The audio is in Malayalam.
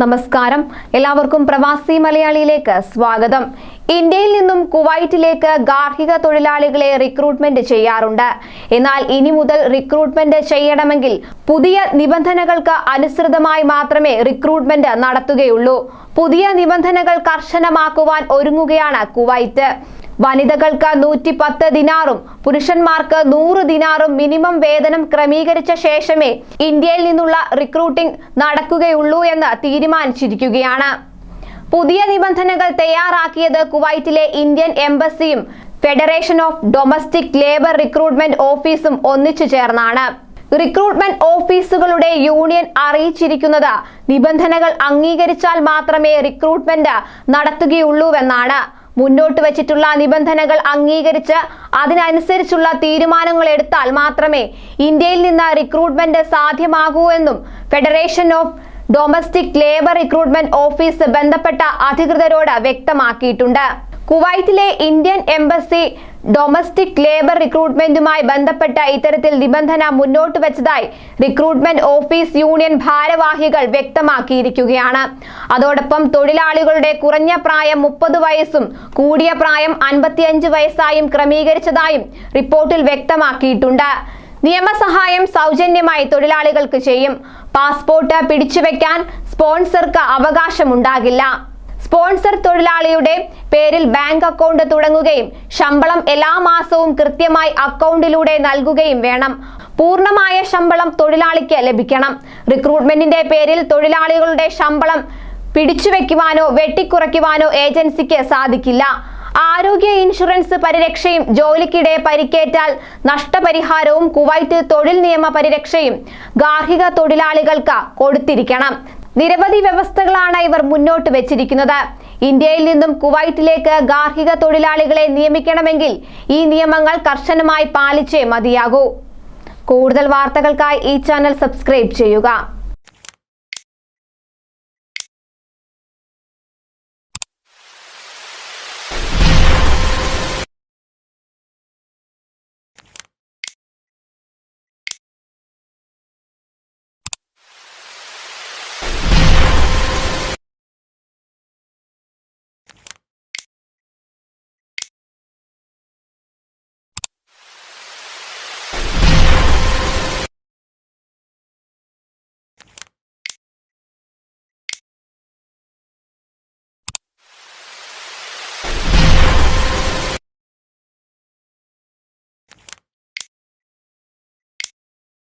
നമസ്കാരം, എല്ലാവർക്കും പ്രവാസി മലയാളിയിലേക്ക് സ്വാഗതം. ഇന്ത്യയിൽ നിന്നും കുവൈറ്റിലേക്ക് ഗാർഹിക തൊഴിലാളികളെ റിക്രൂട്ട്മെന്റ് ചെയ്യാറുണ്ട്. എന്നാൽ ഇനി മുതൽ റിക്രൂട്ട്മെന്റ് ചെയ്യണമെങ്കിൽ പുതിയ നിബന്ധനകൾക്ക് അനുസൃതമായി മാത്രമേ റിക്രൂട്ട്മെന്റ് നടത്തുകയുള്ളൂ. പുതിയ നിബന്ധനകൾ കർശനമാക്കുവാൻ ഒരുങ്ങുകയാണ് കുവൈറ്റ്. വനിതകൾക്ക് 110 ദിനാറും പുരുഷന്മാർക്ക് 100 ദിനാറും മിനിമം വേതനം ക്രമീകരിച്ച ശേഷമേ ഇന്ത്യയിൽ നിന്നുള്ള റിക്രൂട്ടിംഗ് നടക്കുകയുള്ളൂ എന്ന് തീരുമാനിച്ചിരിക്കുകയാണ്. പുതിയ നിബന്ധനകൾ തയ്യാറാക്കിയത് കുവൈറ്റിലെ ഇന്ത്യൻ എംബസിയും federation of domestic labour recruitment ഓഫീസും ഒന്നിച്ചു ചേർന്നാണ്. റിക്രൂട്ട്മെന്റ് ഓഫീസുകളുടെ യൂണിയൻ അറിയിച്ചിരിക്കുന്നത് നിബന്ധനകൾ അംഗീകരിച്ചാൽ മാത്രമേ റിക്രൂട്ട്മെന്റ് നടത്തുകയുള്ളൂവെന്നാണ്. മുന്നോട്ട് വച്ചിട്ടുള്ള നിബന്ധനകൾ അംഗീകരിച്ച് അതിനനുസരിച്ചുള്ള തീരുമാനങ്ങൾ എടുത്താൽ മാത്രമേ ഇന്ത്യയിൽ നിന്ന് റിക്രൂട്ട്മെന്റ് സാധ്യമാകൂ എന്നും federation of domestic labour recruitment office ബന്ധപ്പെട്ട അധികൃതരോട് വ്യക്തമാക്കിയിട്ടുണ്ട്. കുവൈറ്റിലെ ഇന്ത്യൻ എംബസി ഡൊമസ്റ്റിക് ലേബർ റിക്രൂട്ട്മെന്റുമായി ബന്ധപ്പെട്ട ഇത്തരത്തിൽ നിബന്ധന മുന്നോട്ട് വെച്ചതായി റിക്രൂട്ട്മെന്റ് ഓഫീസ് യൂണിയൻ ഭാരവാഹികൾ വ്യക്തമാക്കിയിരിക്കുകയാണ്. അതോടൊപ്പം തൊഴിലാളികളുടെ കുറഞ്ഞ പ്രായം 30 വയസ്സും കൂടിയ പ്രായം 55 വയസ്സായും ക്രമീകരിച്ചതായും റിപ്പോർട്ടിൽ വ്യക്തമാക്കിയിട്ടുണ്ട്. നിയമസഹായം സൗജന്യമായി തൊഴിലാളികൾക്ക് ചെയ്യും. പാസ്പോർട്ട് പിടിച്ചുവെക്കാൻ സ്പോൺസർക്ക് അവകാശമുണ്ടാകില്ല. സ്പോൺസർ തൊഴിലാളിയുടെ പേരിൽ ബാങ്ക് അക്കൗണ്ട് തുടങ്ങുകയും ശമ്പളം എല്ലാ മാസവും കൃത്യമായി അക്കൗണ്ടിലൂടെ നൽകുകയും വേണം. പൂർണ്ണമായ ശമ്പളം തൊഴിലാളിക്ക് ലഭിക്കണം. റിക്രൂട്ട്മെന്റിന്റെ പേരിൽ തൊഴിലാളികളുടെ ശമ്പളം പിടിച്ചുവെക്കുവാനോ വെട്ടിക്കുറയ്ക്കുവാനോ ഏജൻസിക്ക് സാധിക്കില്ല. ആരോഗ്യ ഇൻഷുറൻസ് പരിരക്ഷയും ജോലിക്കിടെ പരിക്കേറ്റാൽ നഷ്ടപരിഹാരവും കുവൈറ്റ് തൊഴിൽ നിയമ പരിരക്ഷയും ഗാർഹിക തൊഴിലാളികൾക്ക് കൊടുത്തിരിക്കണം. നിരവധി വ്യവസ്ഥകളാണ് ഇവർ മുന്നോട്ട് വെച്ചിരിക്കുന്നത്. ഇന്ത്യയിൽ നിന്നും കുവൈറ്റിലേക്ക് ഗാർഹിക തൊഴിലാളികളെ നിയമിക്കണമെങ്കിൽ ഈ നിയമങ്ങൾ കർശനമായി പാലിച്ചേ മതിയാകൂ. കൂടുതൽ വാർത്തകൾക്കായി ഈ ചാനൽ സബ്സ്ക്രൈബ് ചെയ്യുക.